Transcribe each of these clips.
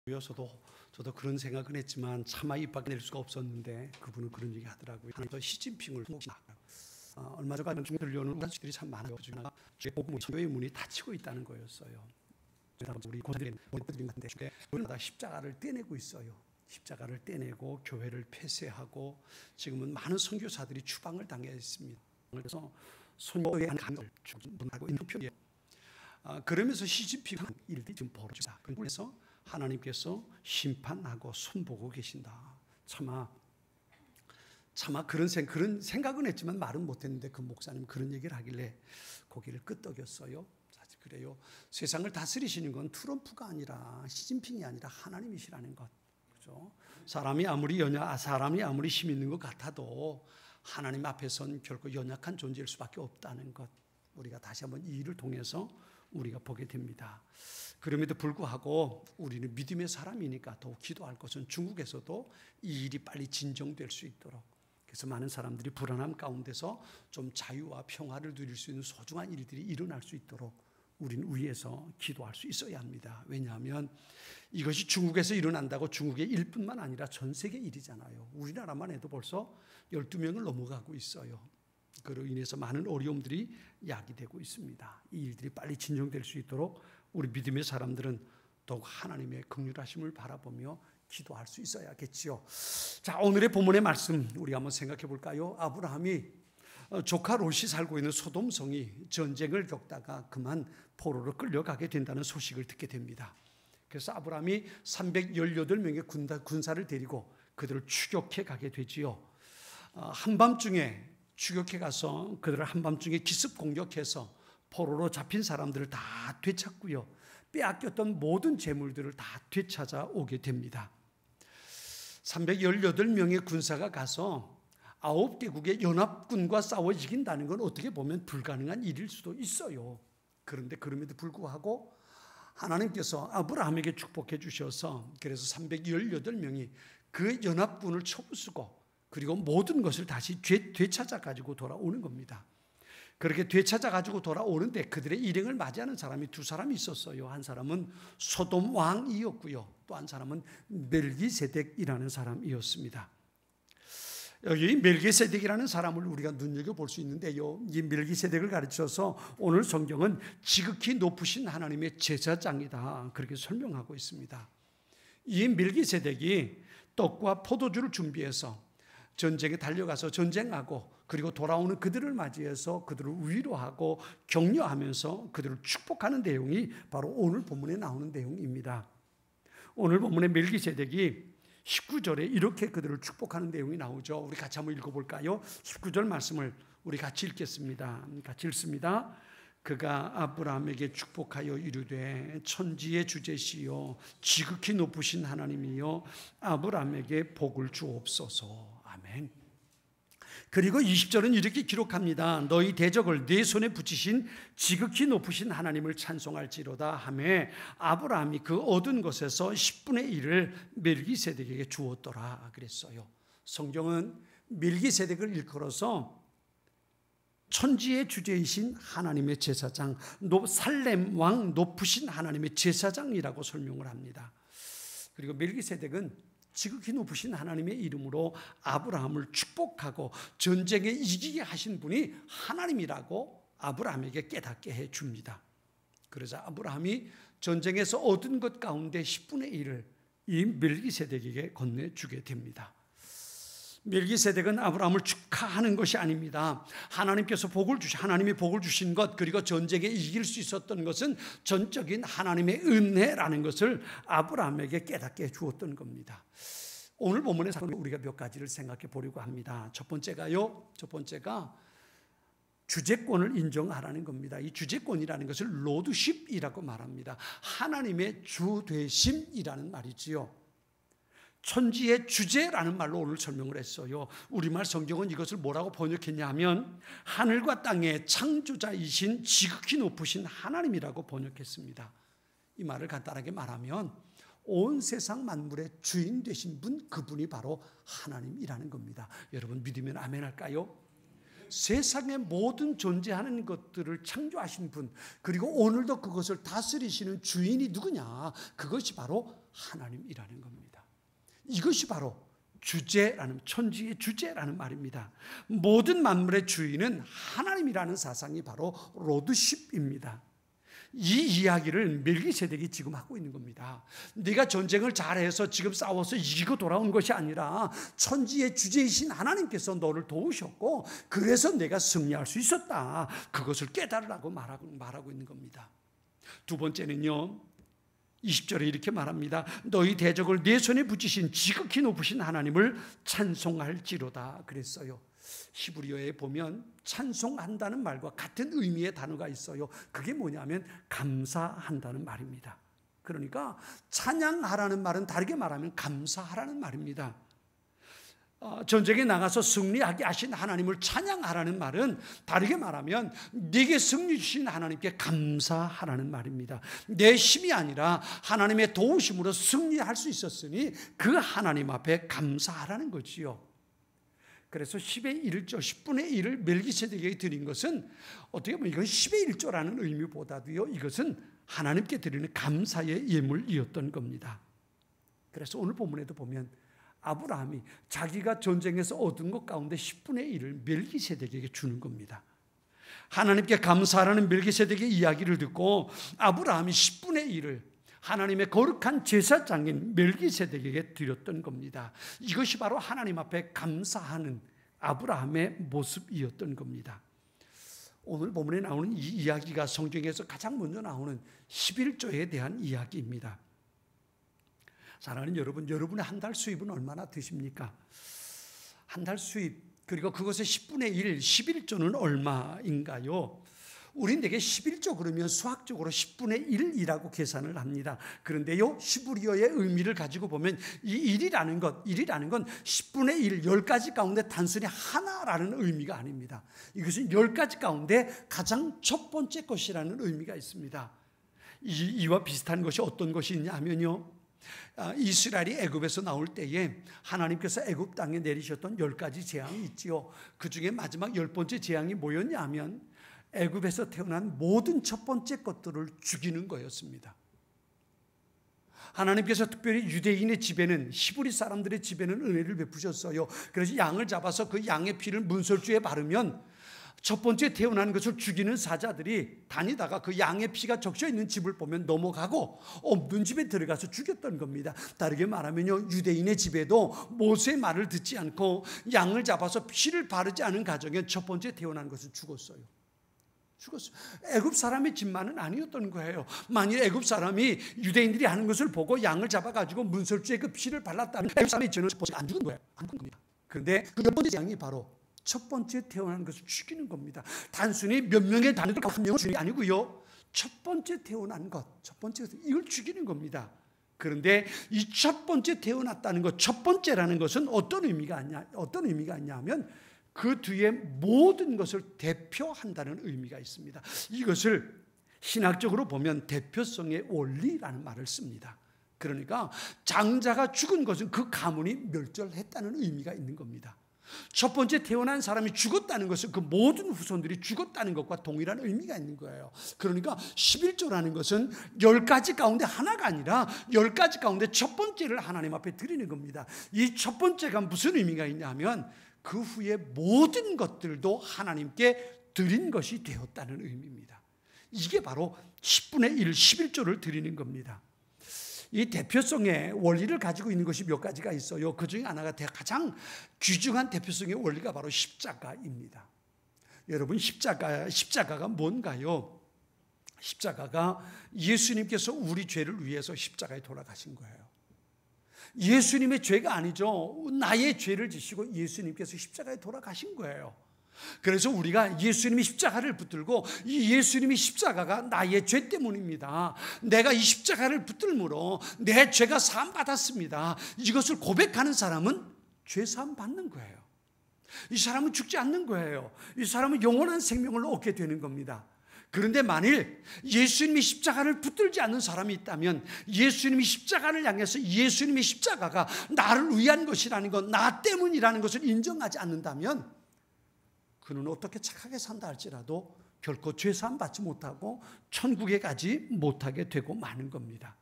저도 그런 생각은 했지만 차마 입 밖에 낼 수가 없었는데 그분은 그런 얘기 하더라고요. 하나님께서 시진핑을 얼마 전까지 들려오는 우라들이 참 많아요. 복음의 교회의 문이 닫히고 있다는 거였어요. 우리 고생들이 같은데 교회마다 십자가를 떼내고 있어요. 십자가를 떼내고 교회를 폐쇄하고 지금은 많은 선교사들이 추방을 당했습니다. 그래서 선교의 간을 하고 있는 편이에요. 그러면서 시진핑 일들이 지금 벌어지다. 그래서 하나님께서 심판하고 손보고 계신다. 차마 그런 생각은 했지만 말은 못했는데 그 목사님 그런 얘기를 하길래 고개를 끄덕였어요. 사실 그래요. 세상을 다스리시는 건 트럼프가 아니라 시진핑이 아니라 하나님이시라는 것. 그렇죠? 사람이 아무리 힘 있는 것 같아도 하나님 앞에선 결코 연약한 존재일 수밖에 없다는 것. 우리가 다시 한번 이 일을 통해서 우리가 보게 됩니다. 그럼에도 불구하고 우리는 믿음의 사람이니까 더욱 기도할 것은 중국에서도 이 일이 빨리 진정될 수 있도록, 그래서 많은 사람들이 불안함 가운데서 좀 자유와 평화를 누릴 수 있는 소중한 일들이 일어날 수 있도록 우리는 위에서 기도할 수 있어야 합니다. 왜냐하면 이것이 중국에서 일어난다고 중국의 일뿐만 아니라 전 세계 일이잖아요. 우리나라만 해도 벌써 12명을 넘어가고 있어요. 그로 인해서 많은 어려움들이 야기되고 있습니다. 이 일들이 빨리 진정될 수 있도록 우리 믿음의 사람들은 더욱 하나님의 긍휼하심을 바라보며 기도할 수 있어야겠지요. 자, 오늘의 본문의 말씀 우리 한번 생각해 볼까요? 아브라함이 조카 롯이 살고 있는 소돔성이 전쟁을 겪다가 그만 포로로 끌려가게 된다는 소식을 듣게 됩니다. 그래서 아브라함이 318명의 군사를 데리고 그들을 추격해 가게 되지요. 한밤중에 추격해 가서 그들을 한밤중에 기습 공격해서 포로로 잡힌 사람들을 다 되찾고요. 빼앗겼던 모든 재물들을 다 되찾아 오게 됩니다. 318명의 군사가 가서 9개국의 연합군과 싸워 이긴다는 건 어떻게 보면 불가능한 일일 수도 있어요. 그런데 그럼에도 불구하고 하나님께서 아브라함에게 축복해 주셔서 그래서 318명이 그 연합군을 쳐부수고 그리고 모든 것을 다시 되찾아 가지고 돌아오는 겁니다. 그렇게 되찾아 가지고 돌아오는데 그들의 일행을 맞이하는 사람이 두 사람이 있었어요. 한 사람은 소돔 왕이었고요. 또 한 사람은 멜기세덱이라는 사람이었습니다. 여기 멜기세덱이라는 사람을 우리가 눈여겨볼 수 있는데요. 이 멜기세덱을 가르쳐서 오늘 성경은 지극히 높으신 하나님의 제사장이다, 그렇게 설명하고 있습니다. 이 멜기세덱이 떡과 포도주를 준비해서 전쟁에 달려가서 전쟁하고 그리고 돌아오는 그들을 맞이해서 그들을 위로하고 격려하면서 그들을 축복하는 내용이 바로 오늘 본문에 나오는 내용입니다. 오늘 본문의 멜기세덱이 19절에 이렇게 그들을 축복하는 내용이 나오죠. 우리 같이 한번 읽어볼까요? 19절 말씀을 우리 같이 읽겠습니다. 같이 읽습니다. 그가 아브라함에게 축복하여 이르되 천지의 주제시요 지극히 높으신 하나님이여 아브라함에게 복을 주옵소서. 아멘. 그리고 20절은 이렇게 기록합니다. 너희 대적을 네 손에 붙이신 지극히 높으신 하나님을 찬송할지로다 하매 아브라함이 그 얻은 것에서 10분의 1을 멜기세덱에게 주었더라 그랬어요. 성경은 멜기세덱을 일컬어서 천지의 주제이신 하나님의 제사장, 살렘 왕 높으신 하나님의 제사장이라고 설명을 합니다. 그리고 멜기세덱은 지극히 높으신 하나님의 이름으로 아브라함을 축복하고 전쟁에 이기게 하신 분이 하나님이라고 아브라함에게 깨닫게 해줍니다. 그러자 아브라함이 전쟁에서 얻은 것 가운데 10분의 1을 이 멜기세덱에게 건네주게 됩니다. 멜기세덱은 아브라함을 축하하는 것이 아닙니다. 하나님께서 하나님이 복을 주신 것, 그리고 전쟁에 이길 수 있었던 것은 전적인 하나님의 은혜라는 것을 아브라함에게 깨닫게 해 주었던 겁니다. 오늘 본문에서 우리가 몇 가지를 생각해 보려고 합니다. 첫 번째가 주재권을 인정하라는 겁니다. 이 주재권이라는 것을 로드십이라고 말합니다. 하나님의 주되심이라는 말이지요. 천지의 주제라는 말로 오늘 설명을 했어요. 우리말 성경은 이것을 뭐라고 번역했냐 하면 하늘과 땅의 창조자이신 지극히 높으신 하나님이라고 번역했습니다. 이 말을 간단하게 말하면 온 세상 만물의 주인 되신 분, 그분이 바로 하나님이라는 겁니다. 여러분 믿으면 아멘 할까요? 세상의 모든 존재하는 것들을 창조하신 분, 그리고 오늘도 그것을 다스리시는 주인이 누구냐? 그것이 바로 하나님이라는 겁니다. 이것이 바로 주제라는, 천지의 주제라는 말입니다. 모든 만물의 주인은 하나님이라는 사상이 바로 로드십입니다. 이 이야기를 멜기세덱이 지금 하고 있는 겁니다. 네가 전쟁을 잘해서 지금 싸워서 이기고 돌아온 것이 아니라 천지의 주제이신 하나님께서 너를 도우셨고 그래서 내가 승리할 수 있었다. 그것을 깨달으라고 말하고 있는 겁니다. 두 번째는요, 20절에 이렇게 말합니다. 너희 대적을 내 손에 붙이신 지극히 높으신 하나님을 찬송할지로다 그랬어요. 히브리어에 보면 찬송한다는 말과 같은 의미의 단어가 있어요. 그게 뭐냐면 감사한다는 말입니다. 그러니까 찬양하라는 말은 다르게 말하면 감사하라는 말입니다. 전쟁에 나가서 승리하게 하신 하나님을 찬양하라는 말은 다르게 말하면 네게 승리 주신 하나님께 감사하라는 말입니다. 내 힘이 아니라 하나님의 도우심으로 승리할 수 있었으니 그 하나님 앞에 감사하라는 거지요. 그래서 10의 1조, 10분의 1을 멜기세덱에게 드린 것은 어떻게 보면 이건 10의 1조라는 의미보다도요, 이것은 하나님께 드리는 감사의 예물이었던 겁니다. 그래서 오늘 본문에도 보면 아브라함이 자기가 전쟁에서 얻은 것 가운데 10분의 1을 멜기세덱에게 주는 겁니다. 하나님께 감사하라는 멜기세덱의 이야기를 듣고 아브라함이 10분의 1을 하나님의 거룩한 제사장인 멜기세덱에게 드렸던 겁니다. 이것이 바로 하나님 앞에 감사하는 아브라함의 모습이었던 겁니다. 오늘 본문에 나오는 이 이야기가 성경에서 가장 먼저 나오는 11조에 대한 이야기입니다. 사랑하는 여러분, 여러분의 한 달 수입은 얼마나 되십니까? 한 달 수입, 그리고 그것의 10분의 1, 11조는 얼마인가요? 우린 되게 11조 그러면 수학적으로 10분의 1이라고 계산을 합니다. 그런데요, 히브리어의 의미를 가지고 보면 이 1이라는 건 10분의 1, 10가지 가운데 단순히 하나라는 의미가 아닙니다. 이것은 10가지 가운데 가장 첫 번째 것이라는 의미가 있습니다. 이와 비슷한 것이 어떤 것이 있냐면요, 이스라엘이 애굽에서 나올 때에 하나님께서 애굽 땅에 내리셨던 10가지 재앙이 있지요. 그 중에 마지막 10번째 재앙이 뭐였냐 하면 애굽에서 태어난 모든 첫 번째 것들을 죽이는 거였습니다. 하나님께서 특별히 유대인의 집에는, 히브리 사람들의 집에는 은혜를 베푸셨어요. 그래서 양을 잡아서 그 양의 피를 문설주에 바르면 첫 번째 태어난 것을 죽이는 사자들이 다니다가 그 양의 피가 적셔 있는 집을 보면 넘어가고 없는 집에 들어가서 죽였던 겁니다. 다르게 말하면요, 유대인의 집에도 모세의 말을 듣지 않고 양을 잡아서 피를 바르지 않은 가정에 첫 번째 태어난 것을 죽었어요. 애굽 사람의 집만은 아니었던 거예요. 만일 애굽 사람이 유대인들이 하는 것을 보고 양을 잡아가지고 문설주에 그 피를 발랐다면 애굽 사람이 저는 안 죽은 거예요. 안 죽은 겁니다. 그런데 그 첫 번째 양이 바로 첫 번째 태어난 것을 죽이는 겁니다. 단순히 몇 명의 단어들 한 명을 죽이는 게 아니고요, 첫 번째 태어난 것, 이걸 죽이는 겁니다. 그런데 이 첫 번째 태어났다는 것, 첫 번째라는 것은 어떤 의미가 있냐면 그 뒤에 모든 것을 대표한다는 의미가 있습니다. 이것을 신학적으로 보면 대표성의 원리라는 말을 씁니다. 그러니까 장자가 죽은 것은 그 가문이 멸절했다는 의미가 있는 겁니다. 첫 번째 태어난 사람이 죽었다는 것은 그 모든 후손들이 죽었다는 것과 동일한 의미가 있는 거예요. 그러니까 11조라는 것은 10가지 가운데 하나가 아니라 10가지 가운데 첫 번째를 하나님 앞에 드리는 겁니다. 이 첫 번째가 무슨 의미가 있냐면 그 후에 모든 것들도 하나님께 드린 것이 되었다는 의미입니다. 이게 바로 10분의 1, 11조를 드리는 겁니다. 이 대표성의 원리를 가지고 있는 것이 몇 가지가 있어요. 그 중에 하나가 가장 귀중한 대표성의 원리가 바로 십자가입니다. 여러분, 십자가가 뭔가요? 십자가가 예수님께서 우리 죄를 위해서 십자가에 돌아가신 거예요. 예수님의 죄가 아니죠. 나의 죄를 지시고 예수님께서 십자가에 돌아가신 거예요. 그래서 우리가 예수님이 십자가를 붙들고 이 예수님이 십자가가 나의 죄 때문입니다. 내가 이 십자가를 붙들므로 내 죄가 사함 받았습니다. 이것을 고백하는 사람은 죄 사함 받는 거예요. 이 사람은 죽지 않는 거예요. 이 사람은 영원한 생명을 얻게 되는 겁니다. 그런데 만일 예수님이 십자가를 붙들지 않는 사람이 있다면, 예수님이 십자가를 향해서 예수님의 십자가가 나를 위한 것이라는 것, 나 때문이라는 것을 인정하지 않는다면 그는 어떻게 착하게 산다 할지라도 결코 죄사함 받지 못하고 천국에 가지 못하게 되고 마는 겁니다.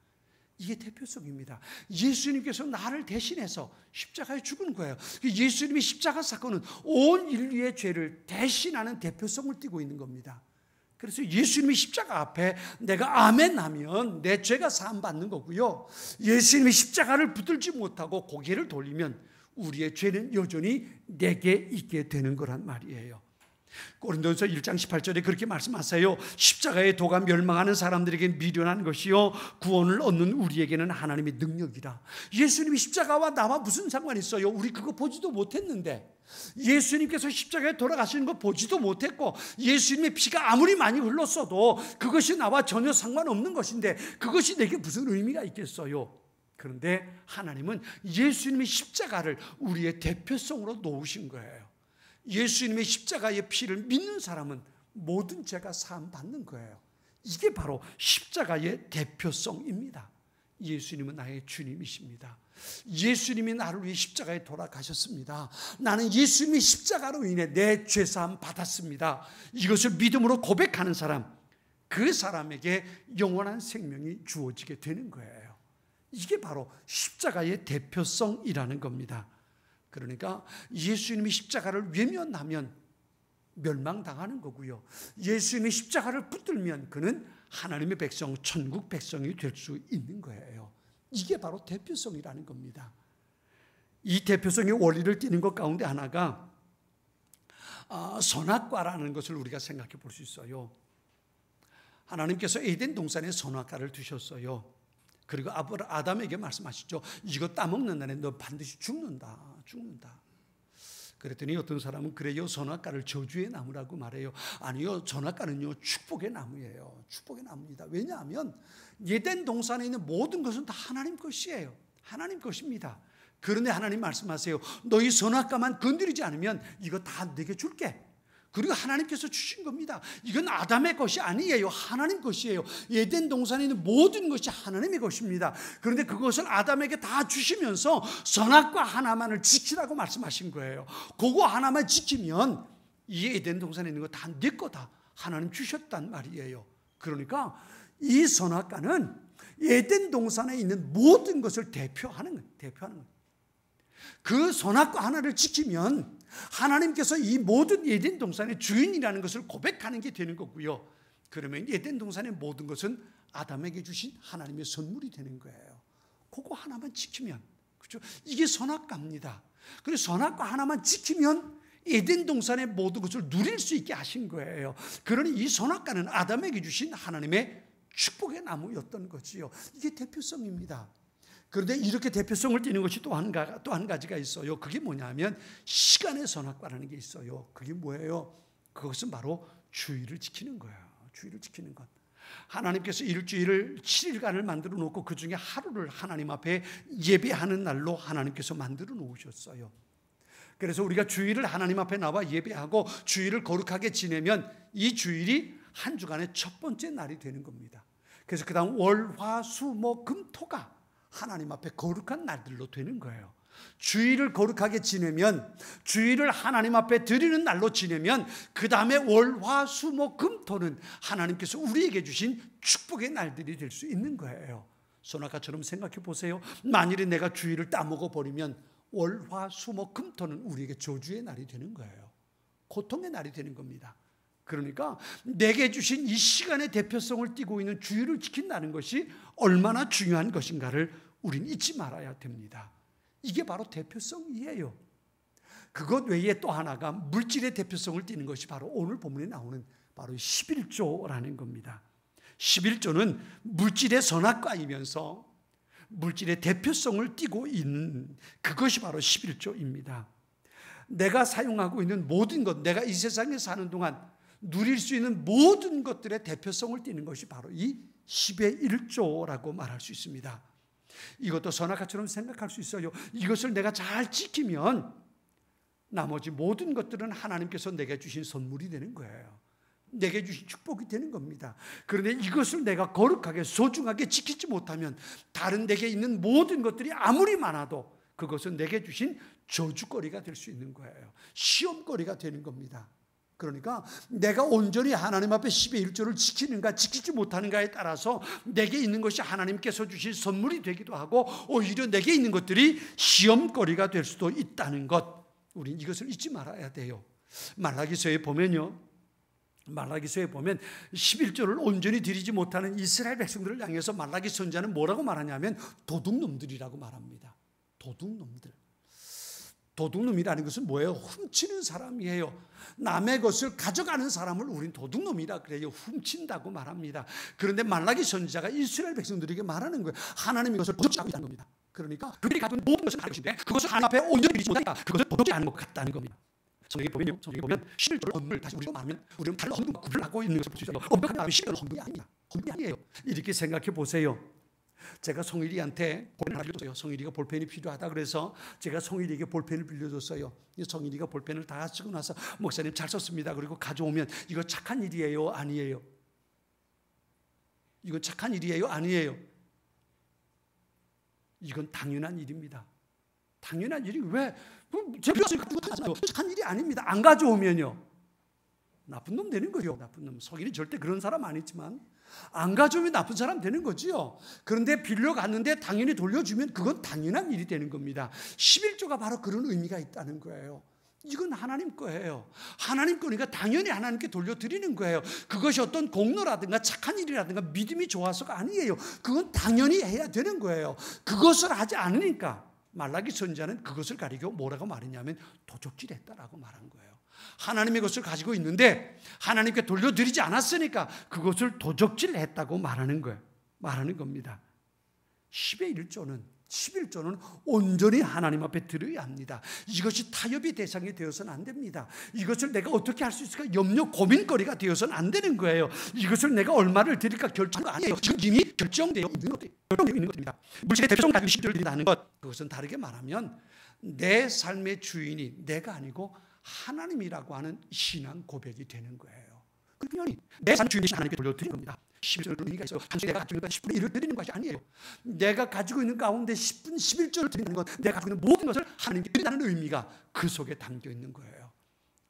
이게 대표성입니다. 예수님께서 나를 대신해서 십자가에 죽은 거예요. 예수님의 십자가 사건은 온 인류의 죄를 대신하는 대표성을 띠고 있는 겁니다. 그래서 예수님의 십자가 앞에 내가 아멘 하면 내 죄가 사함받는 거고요. 예수님의 십자가를 붙들지 못하고 고개를 돌리면 우리의 죄는 여전히 내게 있게 되는 거란 말이에요. 고린도전서 1장 18절에 그렇게 말씀하세요. 십자가의 도가 멸망하는 사람들에게 미련한 것이요 구원을 얻는 우리에게는 하나님의 능력이라. 예수님이 십자가와 나와 무슨 상관이 있어요? 우리 그거 보지도 못했는데, 예수님께서 십자가에 돌아가시는 거 보지도 못했고, 예수님의 피가 아무리 많이 흘렀어도 그것이 나와 전혀 상관없는 것인데 그것이 내게 무슨 의미가 있겠어요? 그런데 하나님은 예수님의 십자가를 우리의 대표성으로 놓으신 거예요. 예수님의 십자가의 피를 믿는 사람은 모든 죄가 사함받는 거예요. 이게 바로 십자가의 대표성입니다. 예수님은 나의 주님이십니다. 예수님이 나를 위해 십자가에 돌아가셨습니다. 나는 예수님의 십자가로 인해 내 죄사함 받았습니다. 이것을 믿음으로 고백하는 사람, 그 사람에게 영원한 생명이 주어지게 되는 거예요. 이게 바로 십자가의 대표성이라는 겁니다. 그러니까 예수님이 십자가를 외면하면 멸망당하는 거고요. 예수님이 십자가를 붙들면 그는 하나님의 백성, 천국 백성이 될 수 있는 거예요. 이게 바로 대표성이라는 겁니다. 이 대표성의 원리를 띠는 것 가운데 하나가 선악과라는 것을 우리가 생각해 볼 수 있어요. 하나님께서 에덴 동산에 선악과를 두셨어요. 그리고 아담에게 말씀하시죠. 이거 따먹는 날에 너 반드시 죽는다. 그랬더니 어떤 사람은 그래요, 선악과를 저주의 나무라고 말해요. 아니요, 선악과는요 축복의 나무예요. 축복의 나무입니다. 왜냐하면 에덴 동산에 있는 모든 것은 다 하나님 것이에요. 하나님 것입니다. 그런데 하나님 말씀하세요. 너희 선악과만 건드리지 않으면 이거 다 내게 줄게. 그리고 하나님께서 주신 겁니다. 이건 아담의 것이 아니에요. 하나님 것이에요. 에덴 동산에 있는 모든 것이 하나님의 것입니다. 그런데 그것을 아담에게 다 주시면서 선악과 하나만을 지키라고 말씀하신 거예요. 그거 하나만 지키면 이 에덴 동산에 있는 거 다 네 거다. 하나님 주셨단 말이에요. 그러니까 이 선악과는 에덴 동산에 있는 모든 것을 대표하는 거예요. 그 선악과 하나를 지키면 하나님께서 이 모든 에덴 동산의 주인이라는 것을 고백하는 게 되는 거고요. 그러면 에덴 동산의 모든 것은 아담에게 주신 하나님의 선물이 되는 거예요. 그거 하나만 지키면, 그렇죠? 이게 선악과입니다. 그래서 선악과 하나만 지키면 에덴 동산의 모든 것을 누릴 수 있게 하신 거예요. 그러니 이 선악과는 아담에게 주신 하나님의 축복의 나무였던 거지요. 이게 대표성입니다. 그런데 이렇게 대표성을 띠는 것이 또 한 가지가 있어요. 그게 뭐냐면 시간의 선악과라는 게 있어요. 그게 뭐예요? 그것은 바로 주일을 지키는 거예요. 주일을 지키는 것. 하나님께서 일주일을 7일간을 만들어 놓고 그 중에 하루를 하나님 앞에 예배하는 날로 하나님께서 만들어 놓으셨어요. 그래서 우리가 주일을 하나님 앞에 나와 예배하고 주일을 거룩하게 지내면 이 주일이 한 주간의 첫 번째 날이 되는 겁니다. 그래서 그 다음 월, 화, 수, 목, 금, 토가 하나님 앞에 거룩한 날들로 되는 거예요. 주일을 거룩하게 지내면, 주일을 하나님 앞에 드리는 날로 지내면 그 다음에 월, 화, 수, 목, 금, 토는 하나님께서 우리에게 주신 축복의 날들이 될 수 있는 거예요. 선악과처럼 생각해 보세요. 만일에 내가 주일을 따먹어 버리면 월, 화, 수, 목, 금, 토는 우리에게 저주의 날이 되는 거예요. 고통의 날이 되는 겁니다. 그러니까 내게 주신 이 시간의 대표성을 띠고 있는 주일을 지킨다는 것이 얼마나 중요한 것인가를 우린 잊지 말아야 됩니다. 이게 바로 대표성이에요. 그것 외에 또 하나가 물질의 대표성을 띠는 것이 바로 오늘 본문에 나오는 바로 11조라는 겁니다. 11조는 물질의 선악과이면서 물질의 대표성을 띠고 있는 그것이 바로 11조입니다. 내가 사용하고 있는 모든 것, 내가 이 세상에 사는 동안 누릴 수 있는 모든 것들의 대표성을 띠는 것이 바로 이 10의 1조라고 말할 수 있습니다. 이것도 선악과처럼 생각할 수 있어요. 이것을 내가 잘 지키면 나머지 모든 것들은 하나님께서 내게 주신 선물이 되는 거예요. 내게 주신 축복이 되는 겁니다. 그런데 이것을 내가 거룩하게 소중하게 지키지 못하면 다른 내게 있는 모든 것들이 아무리 많아도 그것은 내게 주신 저주거리가 될 수 있는 거예요. 시험거리가 되는 겁니다. 그러니까 내가 온전히 하나님 앞에 10의 1조를 지키는가 지키지 못하는가에 따라서 내게 있는 것이 하나님께서 주신 선물이 되기도 하고 오히려 내게 있는 것들이 시험거리가 될 수도 있다는 것, 우린 이것을 잊지 말아야 돼요. 말라기서에 보면 11조를 온전히 드리지 못하는 이스라엘 백성들을 향해서 말라기 선지자는 뭐라고 말하냐면 도둑놈들이라고 말합니다. 도둑놈이라는 것은 뭐예요? 훔치는 사람이에요. 남의 것을 가져가는 사람을 우린 도둑놈이라 그래요. 훔친다고 말합니다. 그런데 말라기 선지자가 이스라엘 백성들에게 말하는 거예요. 하나님이 이것을 도둑질하고 있다는 겁니다. 그러니까 그들이 가진 모든 것을 가진 것인데 그것을 하나님 앞에 온전히 드리지 못하니까 그것을 도둑질하는 것 같다는 겁니다. 성경에 보면 11조를 헌물, 다시 우리로 말하면 우리는 달러 헌금과 구분하고 있는 것을 볼 수 있어요. 엄격하게 말하면 11조는 헌금이 아닙니다. 헌금이 아니에요. 이렇게 생각해 보세요. 제가 송일이한테 볼펜을 빌려줬어요. 송일이가 볼펜이 필요하다 그래서 제가 송일이에게 볼펜을 빌려줬어요. 송일이가 볼펜을 다 쓰고 나서 목사님 잘 썼습니다. 그리고 가져오면 이거 착한 일이에요? 아니에요? 이건 착한 일이에요? 아니에요? 이건 당연한 일입니다. 당연한 일이 왜? 제 필요했으니까 가져가잖아요. 착한 일이 아닙니다. 안 가져오면요. 나쁜 놈 되는 거죠. 나쁜 놈. 속일이 절대 그런 사람 아니지만 안 가져오면 나쁜 사람 되는 거지요. 그런데 빌려갔는데 당연히 돌려주면 그건 당연한 일이 되는 겁니다. 11조가 바로 그런 의미가 있다는 거예요. 이건 하나님 거예요. 하나님 거니까 당연히 하나님께 돌려드리는 거예요. 그것이 어떤 공로라든가 착한 일이라든가 믿음이 좋아서가 아니에요. 그건 당연히 해야 되는 거예요. 그것을 하지 않으니까 말라기 선지자는 그것을 가리켜 뭐라고 말했냐면 도적질했다라고 말한 거예요. 하나님의 것을 가지고 있는데 하나님께 돌려드리지 않았으니까 그것을 도적질했다고 말하는 거예요. 말하는 겁니다. 10의 11조는 온전히 하나님 앞에 드려야 합니다. 이것이 타협의 대상이 되어서는 안 됩니다. 이것을 내가 어떻게 할 수 있을까 염려 고민거리가 되어서는 안 되는 거예요. 이것을 내가 얼마를 드릴까 결정이 아니에요. 지금 이미 결정되어 있는 것입니다. 물질의 대표성 가지고 11조를 드린다는 것, 그것은 다르게 말하면 내 삶의 주인이 내가 아니고 하나님이라고 하는 신앙 고백이 되는 거예요. 그러니 내 삶의 주인이신 하나님께 돌려드리는 겁니다. 11조를 의미가 있어요. 단순히 내가 가지고 있는 10분의 1을 드리는 것이 아니에요. 내가 가지고 있는 가운데 11조를 드리는 것, 내가 가지고 있는 모든 것을 하나님께 드린다는 의미가 그 속에 담겨 있는 거예요.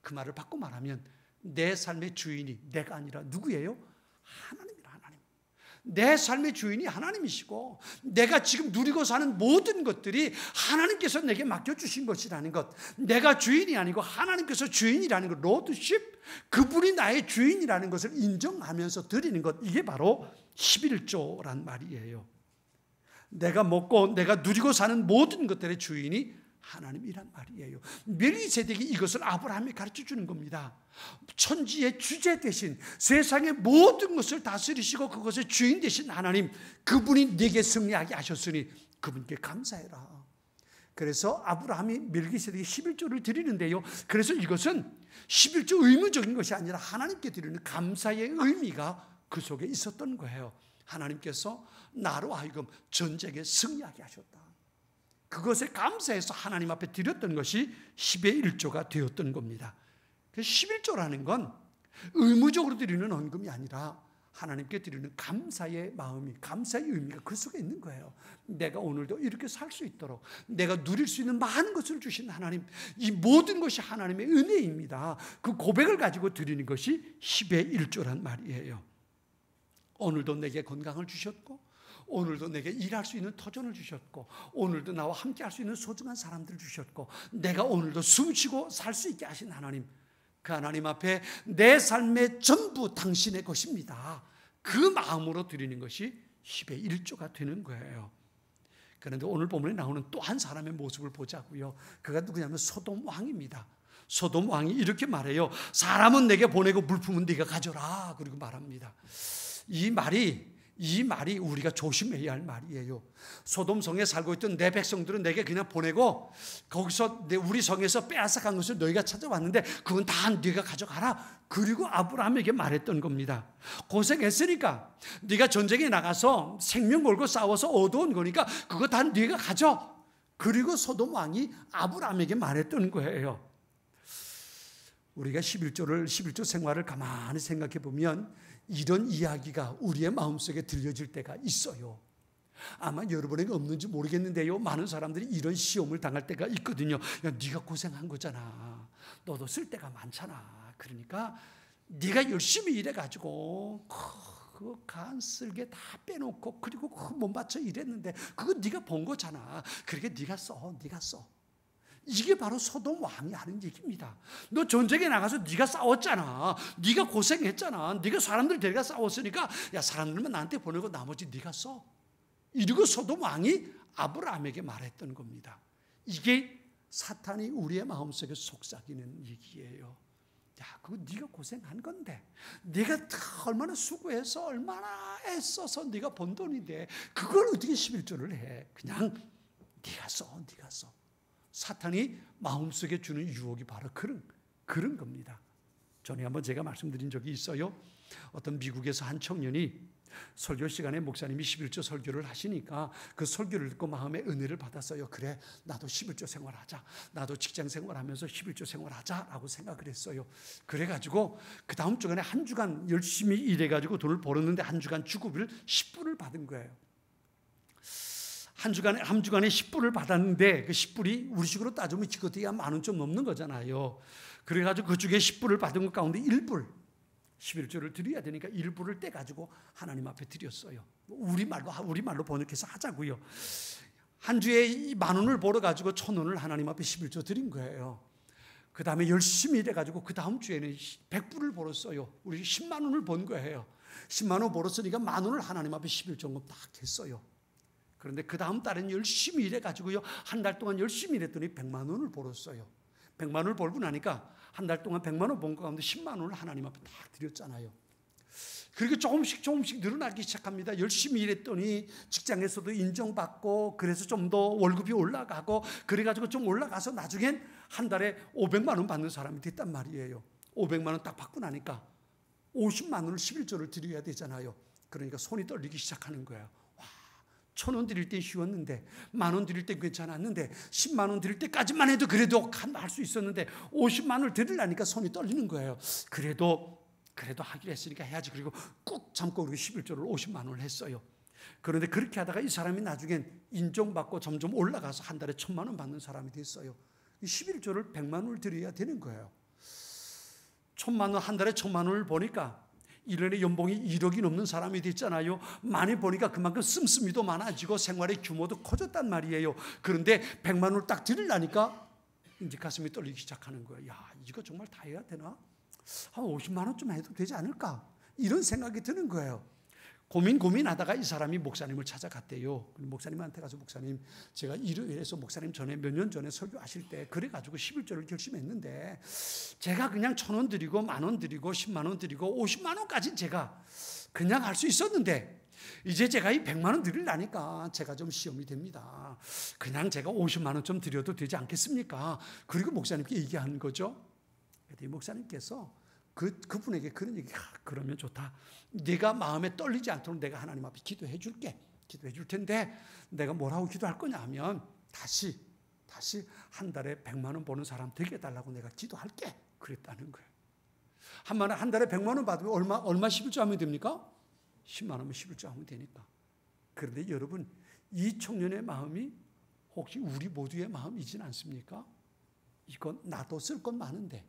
그 말을 바꿔 말하면 내 삶의 주인이 내가 아니라 누구예요? 하나님이라. 하나님. 내 삶의 주인이 하나님이시고 내가 지금 누리고 사는 모든 것들이 하나님께서 내게 맡겨주신 것이라는 것, 내가 주인이 아니고 하나님께서 주인이라는 것, 로드십, 그분이 나의 주인이라는 것을 인정하면서 드리는 것, 이게 바로 11조란 말이에요. 내가 먹고 내가 누리고 사는 모든 것들의 주인이 하나님이란 말이에요. 멜기세덱이 이것을 아브라함에 가르쳐 주는 겁니다. 천지의 주제 대신 세상의 모든 것을 다스리시고 그것의 주인 되신 하나님, 그분이 네게 승리하게 하셨으니 그분께 감사해라. 그래서 아브라함이 멜기세덱이 11조를 드리는데요. 그래서 이것은 11조 의무적인 것이 아니라 하나님께 드리는 감사의 의미가 그 속에 있었던 거예요. 하나님께서 나로 하여금 전쟁에 승리하게 하셨다. 그것에 감사해서 하나님 앞에 드렸던 것이 10의 1조가 되었던 겁니다. 11조라는 건 의무적으로 드리는 헌금이 아니라 하나님께 드리는 감사의 마음이, 감사의 의미가 그 속에 있는 거예요. 내가 오늘도 이렇게 살 수 있도록 내가 누릴 수 있는 많은 것을 주신 하나님, 이 모든 것이 하나님의 은혜입니다. 그 고백을 가지고 드리는 것이 10의 1조란 말이에요. 오늘도 내게 건강을 주셨고, 오늘도 내게 일할 수 있는 터전을 주셨고, 오늘도 나와 함께 할 수 있는 소중한 사람들을 주셨고, 내가 오늘도 숨쉬고 살 수 있게 하신 하나님, 그 하나님 앞에 내 삶의 전부 당신의 것입니다. 그 마음으로 드리는 것이 10의 1조가 되는 거예요. 그런데 오늘 본문에 나오는 또 한 사람의 모습을 보자고요. 그가 누구냐면 소돔 왕입니다. 소돔 왕이 이렇게 말해요. 사람은 내게 보내고 물품은 네가 가져라. 그리고 말합니다. 이 말이 우리가 조심해야 할 말이에요. 소돔 성에 살고 있던 내 백성들은 내게 그냥 보내고 거기서 우리 성에서 빼앗아간 것을 너희가 찾아왔는데 그건 다 네가 가져가라. 그리고 아브라함에게 말했던 겁니다. 고생했으니까 네가 전쟁에 나가서 생명 걸고 싸워서 얻어온 거니까 그거 다 네가 가져. 그리고 소돔 왕이 아브라함에게 말했던 거예요. 우리가 11조 생활을 가만히 생각해 보면 이런 이야기가 우리의 마음속에 들려질 때가 있어요. 아마 여러분에게 없는지 모르겠는데요, 많은 사람들이 이런 시험을 당할 때가 있거든요. 야, 네가 고생한 거잖아. 너도 쓸 데가 많잖아. 그러니까 네가 열심히 일해가지고 그 간쓸게 다 빼놓고 그리고 못 맞춰 일했는데 그거 네가 번 거잖아. 그러니까 네가 써. 이게 바로 소돔 왕이 하는 얘기입니다. 너 전쟁에 나가서 네가 싸웠잖아. 네가 고생했잖아. 네가 사람들 데려가 싸웠으니까 야, 사람들만 나한테 보내고 나머지 네가 써. 이러고 소돔 왕이 아브라함에게 말했던 겁니다. 이게 사탄이 우리의 마음속에 속삭이는 얘기예요. 야, 그거 네가 고생한 건데, 네가 얼마나 수고해서 얼마나 애써서 네가 번 돈인데 그걸 어떻게 11조를 해? 그냥 네가 써. 사탄이 마음속에 주는 유혹이 바로 그런 겁니다. 전에 한번 제가 말씀드린 적이 있어요. 어떤 미국에서 한 청년이 설교 시간에 목사님이 11조 설교를 하시니까 그 설교를 듣고 마음에 은혜를 받았어요. 그래, 나도 11조 생활하자. 나도 직장 생활하면서 11조 생활하자라고 생각을 했어요. 그래가지고 그 다음 주간에 한 주간 열심히 일해가지고 돈을 벌었는데 한 주간 주급을 10불을 받은 거예요. 한 주간에 10불을 받았는데 그 10불이 우리식으로 따지면 그것도 한 10,000원 좀 넘는 거잖아요. 그래가지고 그 중에 10불을 받은 것 가운데 1불 11조를 드려야 되니까 1불을 떼가지고 하나님 앞에 드렸어요. 우리말로 번역해서 하자고요. 한 주에 10,000원을 벌어가지고 1,000원을 하나님 앞에 11조 드린 거예요. 그 다음에 열심히 일해가지고 그 다음 주에는 100불을 벌었어요. 우리 10만 원을 번 거예요. 10만 원 벌었으니까 10,000원을 하나님 앞에 11조금 딱 했어요. 그런데 그 다음 달에는 열심히 일해가지고요, 한 달 동안 열심히 일했더니 100만 원을 벌었어요. 100만 원을 벌고 나니까 한 달 동안 100만 원 번 거 가운데 10만 원을 하나님 앞에 딱 드렸잖아요. 그리고 조금씩 늘어나기 시작합니다. 열심히 일했더니 직장에서도 인정받고 그래서 좀 더 월급이 올라가고 그래가지고 좀 올라가서 나중엔 한 달에 500만 원 받는 사람이 됐단 말이에요. 500만 원 딱 받고 나니까 50만 원을 11조를 드려야 되잖아요. 그러니까 손이 떨리기 시작하는 거예요. 1,000원 드릴 때 쉬웠는데, 10,000원 드릴 때 괜찮았는데, 10만 원 드릴 때까지만 해도 그래도 할 수 있었는데 50만 원을 드리려니까 손이 떨리는 거예요. 그래도 하기로 했으니까 해야지. 그리고 꾹 참고 우리 11조를 50만 원을 했어요. 그런데 그렇게 하다가 이 사람이 나중엔 인정받고 점점 올라가서 한 달에 1,000만 원 받는 사람이 됐어요. 11조를 100만 원을 드려야 되는 거예요. 1,000만 원, 한 달에 1,000만 원을 보니까 1년에 연봉이 1억이 넘는 사람이 됐잖아요. 많이 보니까 그만큼 씀씀이도 많아지고 생활의 규모도 커졌단 말이에요. 그런데 100만 원을 딱 드리려니까 이제 가슴이 떨리기 시작하는 거예요. 야, 이거 정말 다 해야 되나? 한 50만 원쯤 해도 되지 않을까? 이런 생각이 드는 거예요. 고민하다가 이 사람이 목사님을 찾아갔대요. 목사님한테 가서 목사님, 제가 이래서 목사님 전에 몇 년 전에 설교하실 때 그래가지고 11조를 결심했는데 제가 그냥 1,000원 드리고 10,000원 드리고 10만 원 드리고 50만 원까지는 제가 그냥 할 수 있었는데 이제 제가 이 100만 원 드리려니까 제가 좀 시험이 됩니다. 그냥 제가 50만 원 좀 드려도 되지 않겠습니까? 그리고 목사님께 얘기하는 거죠. 그때 목사님께서 그분에게 그런 얘기, 그러면 좋다. 네가 마음에 떨리지 않도록 내가 하나님 앞에 기도해 줄게. 기도해 줄 텐데 내가 뭐라고 기도할 거냐 하면 다시 한 달에 100만 원 버는 사람 되게 해달라고 내가 기도할게. 그랬다는 거예요. 한 달에 100만 원 받으면 얼마 11조 하면 됩니까? 10만 원이면 11조 하면 되니까. 그런데 여러분, 이 청년의 마음이 혹시 우리 모두의 마음이진 않습니까? 이건 나도 쓸 건 많은데,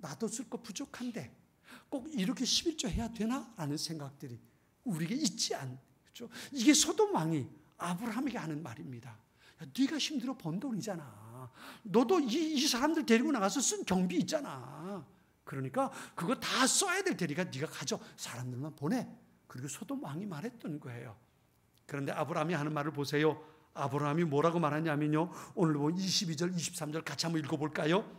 나도 쓸 거 부족한데 꼭 이렇게 11조 해야 되나? 라는 생각들이 우리에게 있지 않죠. 이게 소돔 왕이 아브라함에게 하는 말입니다. 야, 네가 힘들어 번 돈이잖아. 너도 이 사람들 데리고 나가서 쓴 경비 있잖아. 그러니까 그거 다 써야 될 테니까 네가 가져. 사람들만 보내. 그리고 소돔 왕이 말했던 거예요. 그런데 아브라함이 하는 말을 보세요. 아브라함이 뭐라고 말하냐면요, 오늘 보면 22절, 23절 같이 한번 읽어볼까요?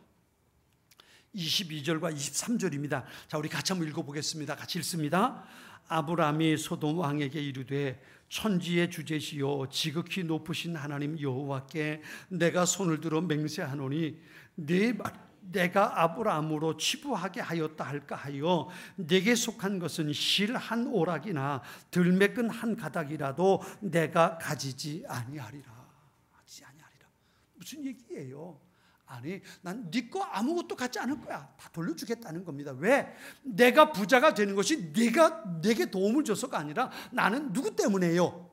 22절과 23절입니다. 자, 우리 같이 한번 읽어보겠습니다. 같이 읽습니다. 아브라함이 소돔 왕에게 이르되 천지의 주제시요 지극히 높으신 하나님 여호와께 내가 손을 들어 맹세하노니 내가 아브라함으로 치부하게 하였다 할까 하여 내게 속한 것은 실 한 오락이나 들매끈 한 가닥이라도 내가 가지지 아니하리라. 무슨 얘기예요? 아니, 난 네 거 아무것도 갖지 않을 거야. 다 돌려주겠다는 겁니다. 왜? 내가 부자가 되는 것이 네가 내게 도움을 줘서가 아니라 나는 누구 때문에요?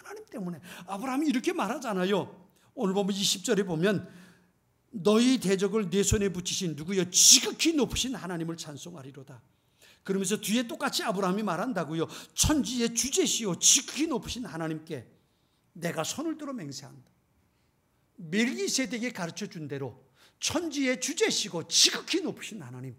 하나님 때문에. 아브라함이 이렇게 말하잖아요. 오늘 보면 20절에 보면 너희 대적을 내 손에 붙이신 누구여 지극히 높으신 하나님을 찬송하리로다. 그러면서 뒤에 똑같이 아브라함이 말한다고요. 천지의 주제시요 지극히 높으신 하나님께 내가 손을 들어 맹세한다. 멜기세덱에게 가르쳐준 대로 천지의 주제시고 지극히 높으신 하나님,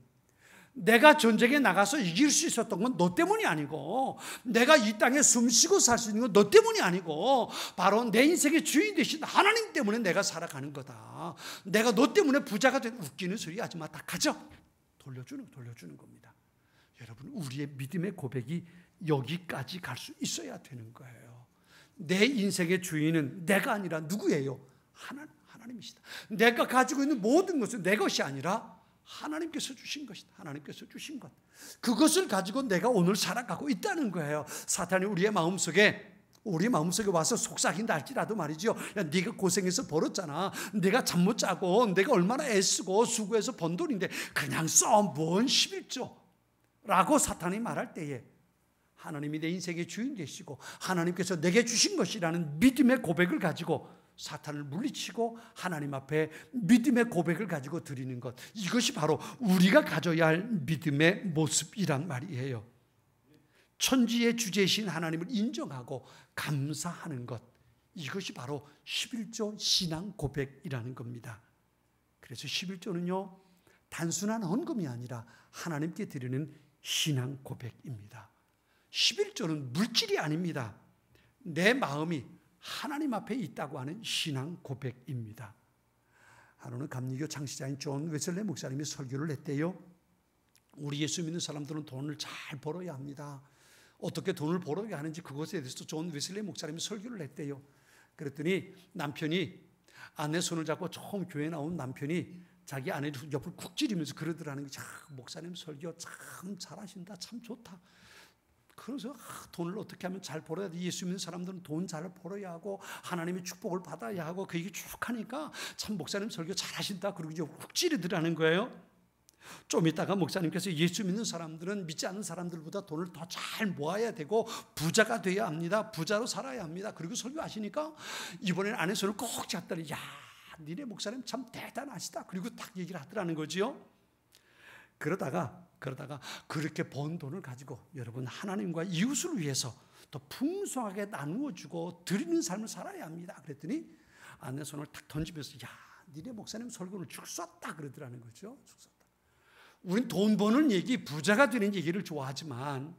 내가 전쟁에 나가서 이길 수 있었던 건 너 때문이 아니고, 내가 이 땅에 숨쉬고 살 수 있는 건 너 때문이 아니고, 바로 내 인생의 주인 되신 하나님 때문에 내가 살아가는 거다. 내가 너 때문에 부자가 된, 웃기는 소리 하지 마. 다 가져. 돌려주는 겁니다. 여러분, 우리의 믿음의 고백이 여기까지 갈 수 있어야 되는 거예요. 내 인생의 주인은 내가 아니라 누구예요? 하나님이시다. 내가 가지고 있는 모든 것은 내 것이 아니라 하나님께서 주신 것이다. 하나님께서 주신 것. 그것을 가지고 내가 오늘 살아가고 있다는 거예요. 사탄이 우리 마음속에 와서 속삭인다 할지라도 말이죠. 야, 네가 고생해서 벌었잖아. 네가 잠 못 자고 내가 얼마나 애쓰고 수고해서 번 돈인데 그냥 써. 뭔 11조. 라고 사탄이 말할 때에 하나님이 내 인생의 주인 되시고 하나님께서 내게 주신 것이라는 믿음의 고백을 가지고 사탄을 물리치고 하나님 앞에 믿음의 고백을 가지고 드리는 것, 이것이 바로 우리가 가져야 할 믿음의 모습이란 말이에요. 천지의 주제이신 하나님을 인정하고 감사하는 것, 이것이 바로 11조 신앙 고백이라는 겁니다. 그래서 11조는요 단순한 헌금이 아니라 하나님께 드리는 신앙 고백입니다. 11조는 물질이 아닙니다. 내 마음이 하나님 앞에 있다고 하는 신앙 고백입니다. 하루는 감리교 창시자인 존 웨슬리 목사님이 설교를 했대요. 우리 예수 믿는 사람들은 돈을 잘 벌어야 합니다. 어떻게 돈을 벌어야 하는지 그것에 대해서 존 웨슬리 목사님이 설교를 했대요. 그랬더니 남편이, 아내 손을 잡고 처음 교회 나온 남편이 자기 아내 옆을 쿡 찌르면서 그러더라는 거죠. 목사님 설교 참 잘하신다. 참 좋다. 그래서 돈을 어떻게 하면 잘 벌어야 돼. 예수 믿는 사람들은 돈 잘 벌어야 하고 하나님의 축복을 받아야 하고 그 얘기 쭉 하니까 참 목사님 설교 잘하신다. 그리고 이제 훅 찌르더라는 거예요. 좀 있다가 목사님께서 예수 믿는 사람들은 믿지 않는 사람들보다 돈을 더 잘 모아야 되고 부자가 돼야 합니다. 부자로 살아야 합니다. 그리고 설교하시니까 이번에는 아내 손을 꼭 잡더니 야, 니네 목사님 참 대단하시다. 그리고 딱 얘기를 하더라는 거지요. 그러다가 그렇게 번 돈을 가지고 여러분 하나님과 이웃을 위해서 더 풍성하게 나누어주고 드리는 삶을 살아야 합니다. 그랬더니 아내 손을 탁 던지면서 야, 니네 목사님 설교를 죽 쐈다 그러더라는 거죠. 죽 쐈다. 우린 돈 버는 얘기, 부자가 되는 얘기를 좋아하지만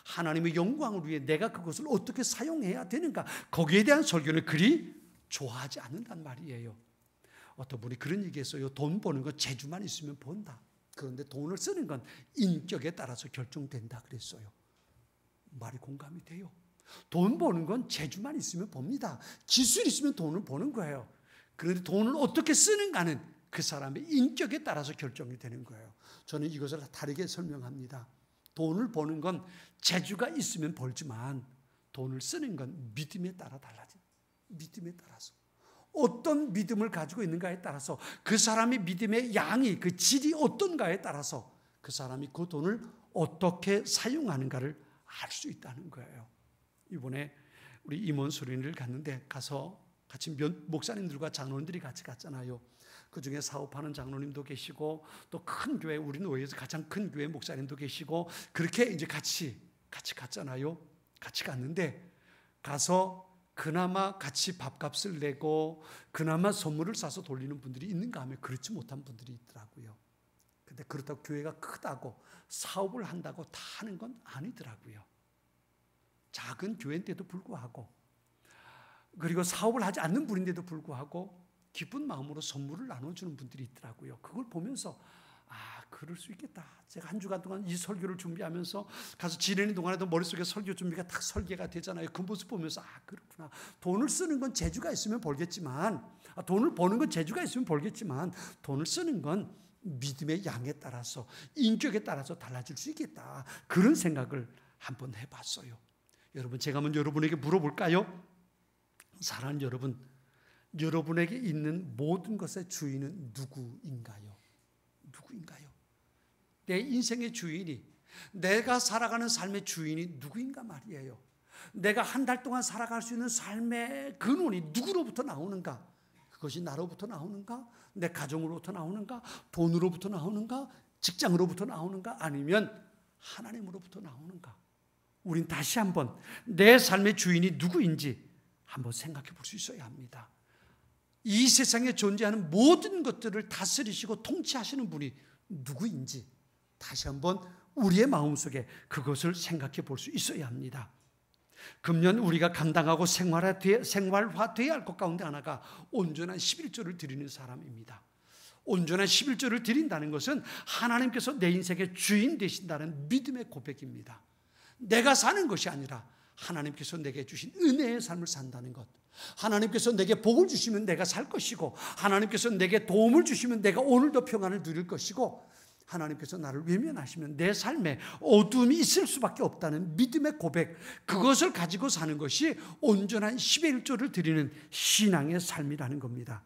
하나님의 영광을 위해 내가 그것을 어떻게 사용해야 되는가, 거기에 대한 설교는 그리 좋아하지 않는단 말이에요. 어떤 분이 그런 얘기했어요. 돈 버는 건 재주만 있으면 번다. 그런데 돈을 쓰는 건 인격에 따라서 결정된다 그랬어요. 말이 공감이 돼요. 돈 버는 건 재주만 있으면 법니다. 기술이 있으면 돈을 버는 거예요. 그런데 돈을 어떻게 쓰는가는 그 사람의 인격에 따라서 결정이 되는 거예요. 저는 이것을 다르게 설명합니다. 돈을 버는 건 재주가 있으면 벌지만 돈을 쓰는 건 믿음에 따라 달라져요. 믿음에 따라서. 어떤 믿음을 가지고 있는가에 따라서 그 사람의 믿음의 양이, 그 질이 어떤가에 따라서 그 사람이 그 돈을 어떻게 사용하는가를 알 수 있다는 거예요. 이번에 우리 임원 수련회를 갔는데 가서 같이 목사님들과 장로님들이 같이 갔잖아요. 그중에 사업하는 장로님도 계시고 또 큰 교회, 우리 노예에서 가장 큰 교회 목사님도 계시고 그렇게 이제 같이 갔잖아요. 같이 갔는데 가서 그나마 같이 밥값을 내고 그나마 선물을 싸서 돌리는 분들이 있는가 하면 그렇지 못한 분들이 있더라고요. 근데 그렇다고 교회가 크다고 사업을 한다고 다 하는 건 아니더라고요. 작은 교회인데도 불구하고, 그리고 사업을 하지 않는 분인데도 불구하고 기쁜 마음으로 선물을 나눠주는 분들이 있더라고요. 그걸 보면서 그럴 수 있겠다. 제가 한 주간 동안 이 설교를 준비하면서 가서 지내는 동안에도 머릿속에 설교 준비가 딱 설계가 되잖아요. 그 모습 보면서 그렇구나. 돈을 쓰는 건 재주가 있으면 벌겠지만, 돈을 버는 건 재주가 있으면 벌겠지만 돈을 쓰는 건 믿음의 양에 따라서, 인격에 따라서 달라질 수 있겠다. 그런 생각을 한번 해봤어요. 여러분, 제가 한번 여러분에게 물어볼까요? 사랑하는 여러분, 여러분에게 있는 모든 것의 주인은 누구인가요? 누구인가요? 내 인생의 주인이, 내가 살아가는 삶의 주인이 누구인가 말이에요. 내가 한 달 동안 살아갈 수 있는 삶의 근원이 누구로부터 나오는가? 그것이 나로부터 나오는가? 내 가정으로부터 나오는가? 돈으로부터 나오는가? 직장으로부터 나오는가? 아니면 하나님으로부터 나오는가? 우린 다시 한번 내 삶의 주인이 누구인지 한번 생각해 볼 수 있어야 합니다. 이 세상에 존재하는 모든 것들을 다스리시고 통치하시는 분이 누구인지 다시 한번 우리의 마음속에 그것을 생각해 볼 수 있어야 합니다. 금년 우리가 감당하고 생활화되어야 할 것 가운데 하나가 온전한 11조를 드리는 사람입니다. 온전한 11조를 드린다는 것은 하나님께서 내 인생의 주인 되신다는 믿음의 고백입니다. 내가 사는 것이 아니라 하나님께서 내게 주신 은혜의 삶을 산다는 것. 하나님께서 내게 복을 주시면 내가 살 것이고, 하나님께서 내게 도움을 주시면 내가 오늘도 평안을 누릴 것이고, 하나님께서 나를 외면하시면 내 삶에 어두움이 있을 수밖에 없다는 믿음의 고백, 그것을 가지고 사는 것이 온전한 10의 1조를 드리는 신앙의 삶이라는 겁니다.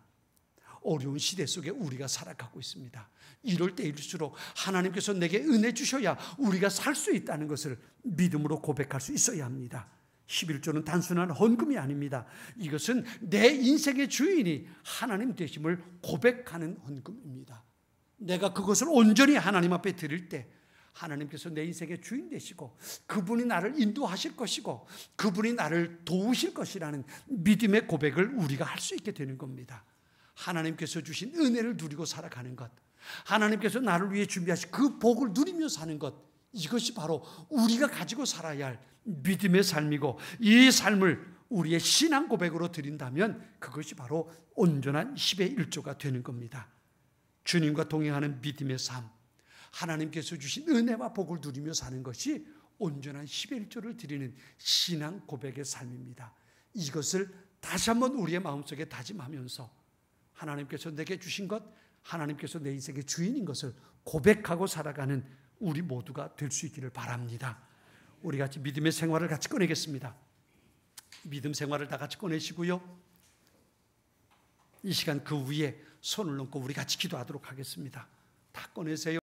어려운 시대 속에 우리가 살아가고 있습니다. 이럴 때일수록 하나님께서 내게 은혜 주셔야 우리가 살 수 있다는 것을 믿음으로 고백할 수 있어야 합니다. 11조는 단순한 헌금이 아닙니다. 이것은 내 인생의 주인이 하나님 되심을 고백하는 헌금입니다. 내가 그것을 온전히 하나님 앞에 드릴 때 하나님께서 내 인생의 주인 되시고 그분이 나를 인도하실 것이고 그분이 나를 도우실 것이라는 믿음의 고백을 우리가 할 수 있게 되는 겁니다. 하나님께서 주신 은혜를 누리고 살아가는 것, 하나님께서 나를 위해 준비하신 그 복을 누리며 사는 것, 이것이 바로 우리가 가지고 살아야 할 믿음의 삶이고, 이 삶을 우리의 신앙 고백으로 드린다면 그것이 바로 온전한 10의 1조가 되는 겁니다. 주님과 동행하는 믿음의 삶, 하나님께서 주신 은혜와 복을 누리며 사는 것이 온전한 10의 1조를 드리는 신앙 고백의 삶입니다. 이것을 다시 한번 우리의 마음속에 다짐하면서 하나님께서 내게 주신 것, 하나님께서 내 인생의 주인인 것을 고백하고 살아가는 우리 모두가 될 수 있기를 바랍니다. 우리 같이 믿음의 생활을 같이 꺼내겠습니다. 믿음 생활을 다 같이 꺼내시고요. 이 시간 그 위에 손을 얹고 우리 같이 기도하도록 하겠습니다. 다 꺼내세요.